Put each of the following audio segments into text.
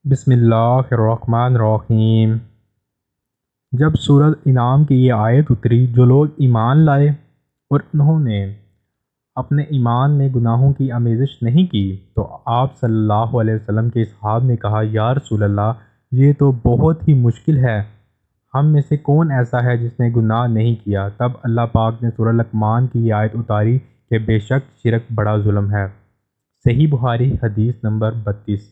بسم اللہ الرحمن الرحیم۔ جب سورۃ انعام کی یہ آیت اتری، جو لوگ ایمان لائے اور انہوں نے اپنے ایمان میں گناہوں کی آمیزش نہیں کی، تو آپ صلی اللہ علیہ وسلم کے اصحاب نے کہا، یا رسول اللہ، یہ تو بہت ہی مشکل ہے، ہم میں سے کون ایسا ہے جس نے گناہ نہیں کیا؟ تب اللہ پاک نے سورۃ لقمان کی یہ آیت اتاری کہ بے شک شرک بڑا ظلم ہے۔ صحیح بخاری حدیث نمبر 32۔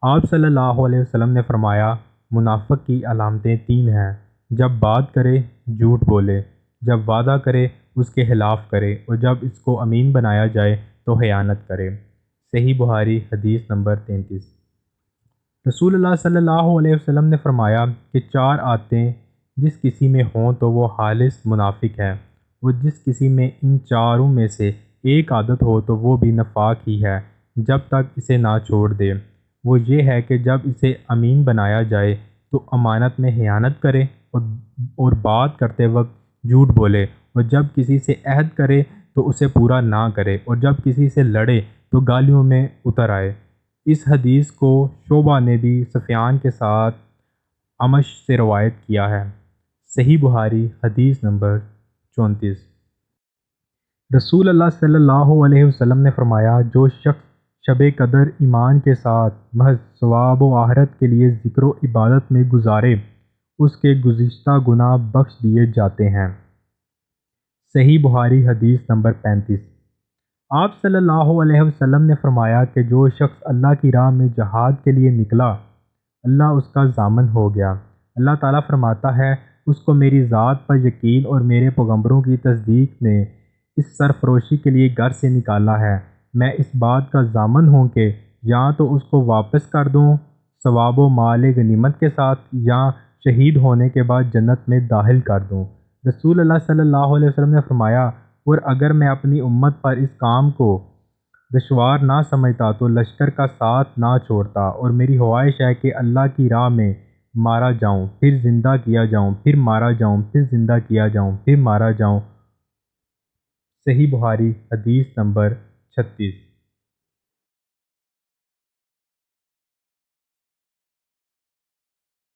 آپ صلی اللہ علیہ وسلم نے فرمایا، منافق کی علامتیں 3 ہیں: جب بات کرے جھوٹ بولے، جب وعدہ کرے اس کے خلاف کرے، اور جب اس کو امین بنایا جائے تو خیانت کرے۔ صحیح بخاری حدیث نمبر 33۔ رسول اللہ صلی اللہ علیہ وسلم نے فرمایا کہ 4 عادتیں جس کسی میں ہوں تو وہ خالص منافق ہے، اور جس کسی میں ان چاروں میں سے ایک عادت ہو تو وہ بھی نفاق ہی ہے جب تک اسے نہ چھوڑ دے۔ وہ یہ ہے کہ جب اسے امین بنایا جائے تو امانت میں خیانت کرے، اور بات کرتے وقت جھوٹ بولے، اور جب کسی سے عہد کرے تو اسے پورا نہ کرے، اور جب کسی سے لڑے تو گالیوں میں اتر آئے۔ اس حدیث کو شعبہ نے بھی سفیان کے ساتھ عمش سے روایت کیا ہے۔ صحیح بخاری حدیث نمبر 34۔ رسول اللہ صلی اللہ علیہ وسلم نے فرمایا، جو شخص شب قدر ایمان کے ساتھ محض ثواب و آخرت کے لیے ذکر و عبادت میں گزارے، اس کے گزشتہ گناہ بخش دیے جاتے ہیں۔ صحیح بخاری حدیث نمبر 35۔ آپ صلی اللہ علیہ وسلم نے فرمایا کہ جو شخص اللہ کی راہ میں جہاد کے لیے نکلا، اللہ اس کا ضامن ہو گیا۔ اللہ تعالیٰ فرماتا ہے، اس کو میری ذات پر یقین اور میرے پیغمبروں کی تصدیق نے اس سرفروشی کے لیے گھر سے نکالا ہے۔ میں اس بات کا ضامن ہوں کہ یا تو اس کو واپس کر دوں ثواب و مال غنیمت کے ساتھ، یا شہید ہونے کے بعد جنت میں داخل کر دوں۔ رسول اللہ صلی اللہ علیہ وسلم نے فرمایا، اور اگر میں اپنی امت پر اس کام کو دشوار نہ سمجھتا تو لشکر کا ساتھ نہ چھوڑتا، اور میری خواہش ہے کہ اللہ کی راہ میں مارا جاؤں، پھر زندہ کیا جاؤں، پھر مارا جاؤں، پھر زندہ کیا جاؤں، پھر مارا جاؤں۔ صحیح بخاری حدیث نمبر 36۔